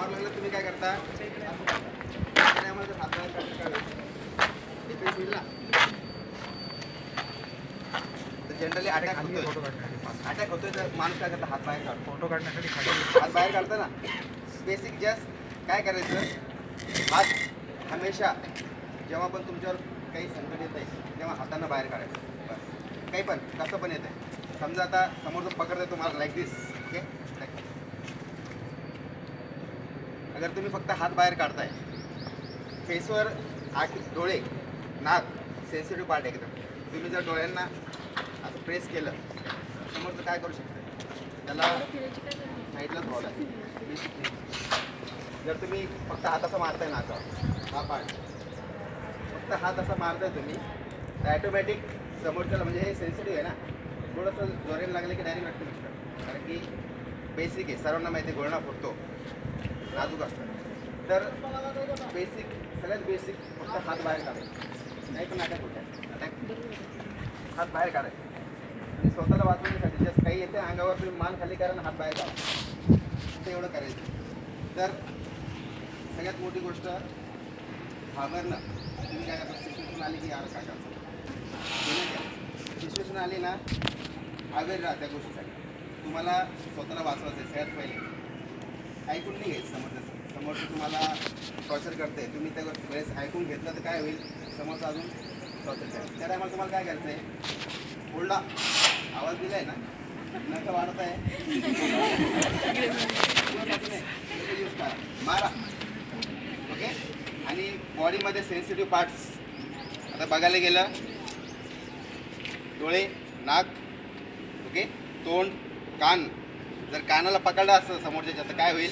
Power लागला तुम्ही काय करता त्यामध्ये हात बाहेर काढता डिफेन्स होईल ना. तर जनरली अटॅक होतोय तर माणूस काय करता हात बाहेर काढतो. फोटो काढण्यासाठी हात बाहेर काढता ना. बेसिक जस्ट काय करायचं हात हमेशा जेव्हा पण तुमच्यावर काही संकट येत आहे तेव्हा हातानं बाहेर काढायचं बस. काही पण कसं पण येत आहे. समजा आता समोरचं पकडतंय तुम्हाला लाईक दिस ओके. अगर तुम्ही फक्त हात बाहेर काढताय फेसवर डोळे नाक सेन्सिटिव्ह पार्ट एकदम तुम्ही जर डोळ्यांना असं प्रेस केलं समोरचं काय करू शकतं त्याला साईडलाच व्हावं लागेल बेसिकली. जर तुम्ही फक्त हात असा मारताय नाकावर हा पार्ट फक्त हात असा मारताय तुम्ही तर ॲटोमॅटिक समोरच्याला म्हणजे हे सेन्सिटिव्ह आहे ना थोडंसं जोरेला लागलं की डायरेक्ट रक्त निघतं. कारण की बेसिक आहे सर्वांना माहिती आहे गोळणा फुटतो नाजूक असतं. तर बेसिक सगळ्यात बेसिक फक्त हात बाहेर काढायचे नाही पण अटॅक होत अटॅक हात बाहेर काढायचे आणि स्वतःला वाचवण्यासाठी जस्ट काही येते अंगावर तुम्ही मान खाली करा आणि हात बाहेर काढा ते एवढं करायचं. तर सगळ्यात मोठी गोष्ट घाबरणं तुम्ही काय करता सिच्युएशन आली की यार काय करता सिच्युएशन आली ना अवेअर राहा त्या गोष्टीसाठी. तुम्हाला स्वतःला वाचवायचं आहे सगळ्यात पहिले ऐकून नाही घ्यायचं समोरचं तुम्हाला टॉर्चर करते तुम्ही त्या वेळेस ऐकून घेतलं तर काय होईल समोरचं अजून टॉर्चर करेल. त्या टायमाला तुम्हाला काय करायचं आहे बोलला आवाज दिला आहे ना नका वाढत आहे यूज करा मारा ओके. आणि बॉडीमध्ये सेन्सिटिव्ह पार्ट्स आता बघायला गेलं डोळे नाक ओके तोंड कान जर कानाला पकडलं असतं समोरच्या तर काय होईल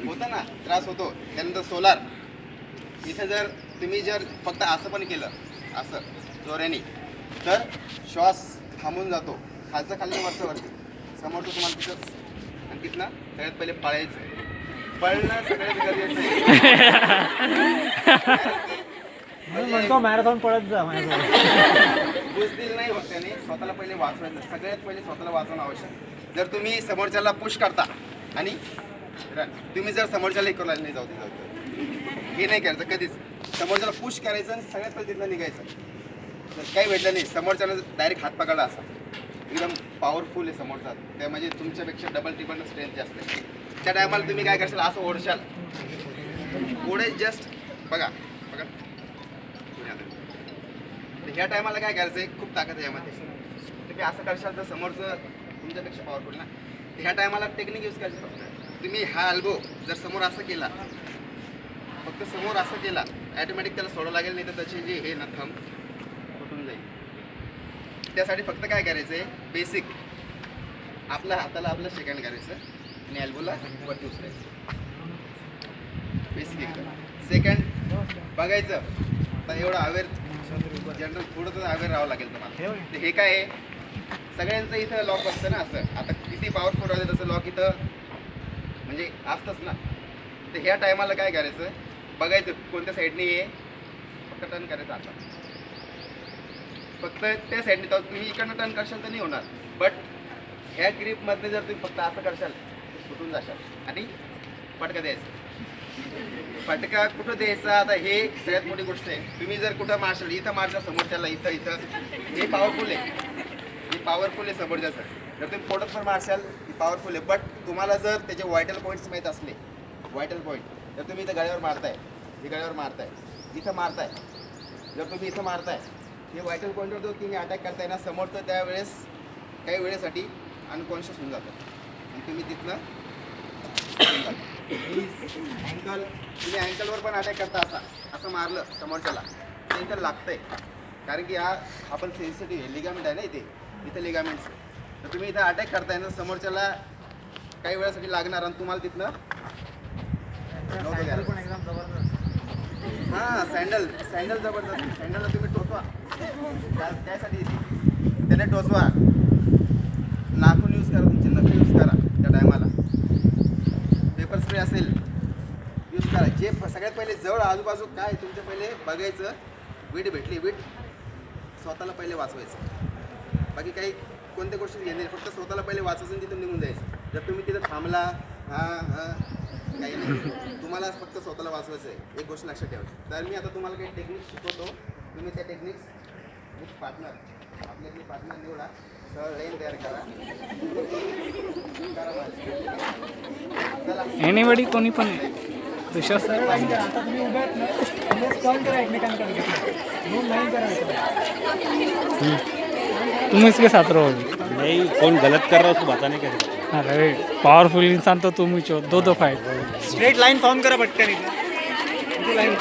होतं ना त्रास होतो. त्यानंतर सोलार इथं जर तुम्ही जर फक्त असं पण केलं असं जोऱ्याने तर श्वास थांबून जातो खालचं खाल्लं वरचं समोरचं तुम्हाला तिथंच आणि तिथनं सगळ्यात पहिले पळायचं पळणं सगळ्यात गरजेचं आहे. म्हणतो मॅरेथॉन पळत जा बुजदिल नाही होत त्याने स्वतःला पहिले वाचवायचं सगळ्यात पहिले स्वतःला वाचवणं आवश्यक. जर तुम्ही समोरच्याला पुश करता आणि तुम्ही जर समोरच्याला हे करू नाही जाऊ हे नाही करायचं कधीच. समोरच्याला पुश करायचं आणि सगळ्यात पहिले तिथनं निघायचं. जर काही भेटलं नाही समोरच्याला डायरेक्ट हात पकडला असा एकदम पॉवरफुल आहे समोरचा त्या म्हणजे तुमच्यापेक्षा डबल ट्रिपल स्ट्रेंथ जास्त आहे. त्या टायमाला तुम्ही काय करशाल असं ओढशाल पुढे जस्ट बघा बघा ह्या टायमाला काय करायचं आहे खूप ताकद आहे यामध्ये. तुम्ही असं करशाल तर समोरचं तुमच्यापेक्षा पॉवरफुल ना. ह्या टायमाला टेक्निक यूज करायची फक्त तुम्ही हा अल्बो जर समोर असं केला फक्त समोर असं केला ॲटोमॅटिक त्याला सोडावं लागेल नाही तर त्याचे जे हे ना थंब फुटून जाईल. त्यासाठी फक्त काय करायचं आहे बेसिक आपल्या हाताला आपलं सेकंड करायचं आणि अल्बोला वरती उचलायचं बेसिक एकदम. सेकंड बघायचं आता एवढं अवेअर जनरल थोडं तर अवेअर राहावं लागेल तुम्हाला. तर हे काय आहे सगळ्यांचं इथं लॉक असतं ना असं आता किती पॉवरफुल राहते तसं लॉक इथं म्हणजे असतंच ना. तर ह्या टायमाला काय करायचं बघायचं कोणत्या साईडने ये फक्त टर्न करायचं आता फक्त त्या साईडने तर तुम्ही इकडनं टर्न करशाल तर नाही होणार. बट ह्या ग्रीपमध्ये जर तुम्ही फक्त असं करशाल सुटून जाशाल आणि फटका द्यायचा. फटका कुठं द्यायचा आता हे सगळ्यात मोठी गोष्ट आहे. तुम्ही जर कुठं मारशाल इथं मारशाल समोरच्याला इथं इथं हे पॉवरफुल आहे ही पॉवरफुल आहे समोरच्याचं. जर तुम्ही फोटोत पण मारशाल ही पॉवरफुल आहे. बट तुम्हाला जर त्याचे व्हायटल पॉईंट्स माहीत असले व्हायटल पॉईंट जर तुम्ही इथं गळ्यावर मारताय हे गळ्यावर मारताय इथं मारताय जर तुम्ही इथं मारताय हे व्हायटल पॉईंटवर जर तुम्ही अटॅक करताय ना समोरचं त्यावेळेस काही वेळेसाठी अनकॉन्शियस होऊन जातं आणि तुम्ही तिथनं अँकल तुम्ही अँकलवर पण अटॅक करता असा असं मारलं समोरच्याला ते इथं लागतंय कारण की हा पण सेन्सिटिव्ह आहे लिगामेंट आहे ना इथं लिगामेंट्स. तर तुम्ही इथं अटॅक करताय ना समोरच्याला काही वेळासाठी लागणार आणि तुम्हाला तिथनं हां सँडल जबरदस्त सँडलला तुम्ही टोचवा त्यासाठी त्याने टोचवा नाखून यूज करा तुमचे नख यूज करा त्या टायमाला पेपर स्प्रे असेल यूज करा. जे सगळ्यात पहिले जवळ आजूबाजू काय तुमच्या पहिले बघायचं वीट भेटली वीट स्वतःला पहिले वाचवायचं बाकी काही कोणत्या गोष्टी घेणे फक्त स्वतःला पहिले वाचायचं तिथून निघून जायचं. जर तुम्ही तिथं थांबला हां हां काही नाही. तुम्हाला फक्त स्वतःला वाचवायचं आहे. एक गोष्ट लक्षात ठेवा. तर मी आता तुम्हाला काही टेक्निक्स शिकवतो. तुम्ही त्या टेक्निक्स विथ पार्टनर आपले पार्टनर निवडा. सरळ लाईन तयार करा. चला एनीबडी कोणी पण तुषार सर आता तुम्ही उभे आहेत ना, कॉल करा एकमेकांकडे. दोन लाईन करायचं. तुम इसके साथ रहोगे. नहीं, कौन गलत कर रहा है उसको बताने का। अरे पावरफुल इंसान तो तुम ही हो. दो फाईट. स्ट्रेट लाईन फॉर्म करा पटकन इथे. लाईन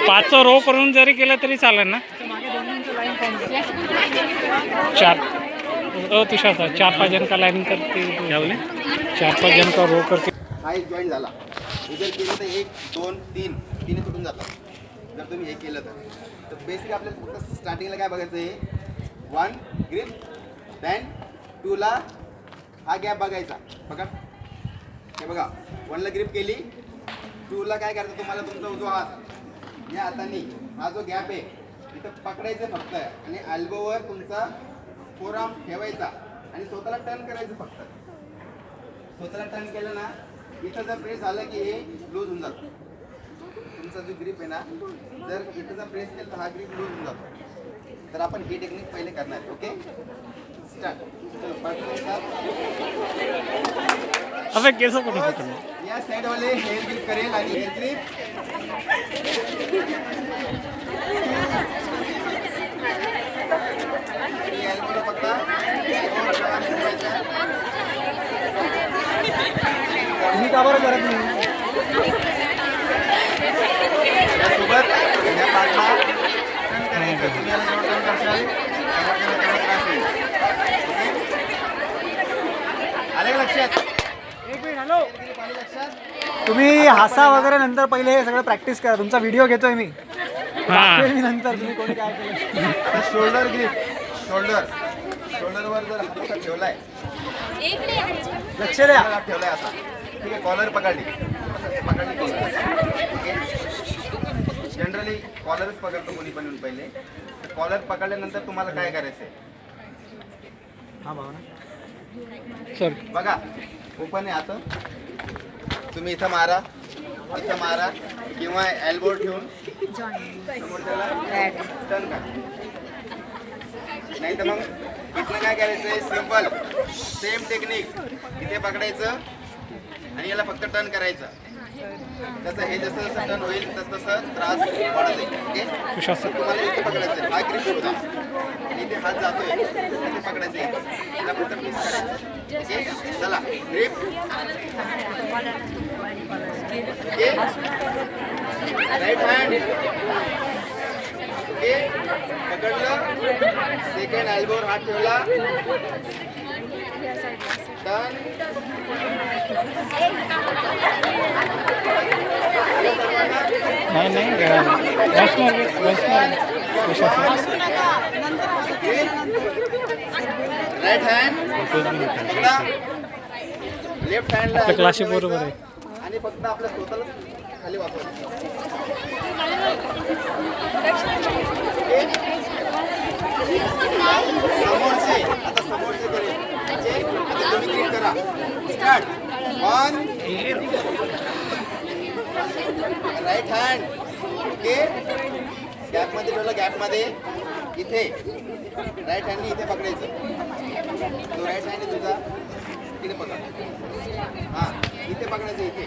5 रो करून जरी केलं तरी चालेल ना. मागे दोन्हींचं लाईन फॉर्म करा. 4 तुषार सर 4-5 जन का लाइन करते क्या बोले 4-5 जन का रो करके. हा एक जॉईंट झाला. हे जर केलं तर 1 2 3 तिने तुटून जातात. जर तुम्ही हे केलं तर बेसिक आपल्याला फक्त स्टार्टिंगला काय बघायचं आहे. 1 ग्रिप देन 2 ला हा गॅप बघायचा. बघा हे बघा 1 ला ग्रिप केली. 2 ला काय करायचं तुम्हाला तुमचा उजवा हात या हाताने हा जो गॅप आहे इथं पकडायचं फक्त आणि एल्बोवर तुमचा फोरआर्म ठेवायचा आणि स्वतःला टर्न करायचं फक्त. स्वतःला टर्न केलं ना इथं जर प्रेस झालं की हे लूज होऊन जातं. तुमचा जो ग्रिप आहे ना जर इथं जर प्रेस केलं तर हा ग्रिप लूज होऊन जातो. तर आपण ही टेक्निक पहिले करणार. Okay start. अबे कैसे पकड़ या साइड वाले हेयर ग्रिप करेल आणि हेयर ग्रिप एल्बोला पकडा. तुम्ही का बरं करत नाही? सोबत या पार्टला टर्न करायचं. तुम्ही याला जेव्हा टर्न करशाल तेव्हा त्याला तेवढा त्रास होईल. आलं का लक्षात? एक मिनिट. हॅलो, ग्रिप आली लक्षात? तुम्ही हसा वगैरे नंतर पहिले हे सगळं प्रॅक्टिस करा. तुमचा व्हिडिओ घेतोय मी. हाँ मी नंतर तुम्ही कोणी काय केलं. आता शोल्डर ग्रिप. शोल्डरवर जर हात असा ठेवलाय लक्ष द्या. हात ठेवलाय असा ठीक आहे. कॉलर पकडली जनरली कॉलरच पकडतो कोणी पण येऊन पहिले. कॉलर पकडल्यानंतर तुम्हाला काय करायचं आहे हा भावना. सर बघा ओपन आहे आता. तुम्ही इथं मारा किंवा एल्बो ठेवून समोरच्याला टर्न करा. नाही तर मग इथनं काय करायचं आहे सिम्पल सेम टेक्निक इथे पकडायचं आणि याला फक्त टर्न करायचं. तसं हे जसं जसं टर्न होईल तसं त्रास वाढत जाईल. ओके तुषार सर तुम्हाला इथे पकडायचं आहे. हा ग्रिप होता आणि इथे हात जातोय इथे पकडायचं आहे. याला फक्त प्रेस करायचं. ओके चला grip. Okay right hand. Okay पकडलं. सेकंड एल्बोवर हात ठेवला. टर्न. नहीं तुषार सर राईट हँड पकडा. लेफ्ट हँडला आपल्या क्लासशिप बरोबर आहे. आणि फक्त आपल्या स्वतःला खाली वापरायचं. समोरचे आता समोरचे करेल. आता तुम्ही क्लिक करा. स्टार्ट. 1 right hand. ओके गॅपमध्ये ठेवलं. गॅपमध्ये इथे राईट हँडने इथे पकडायचं. तो राईट हँड तुझा इकडे पकड. हां इथे पकडायचं. इथे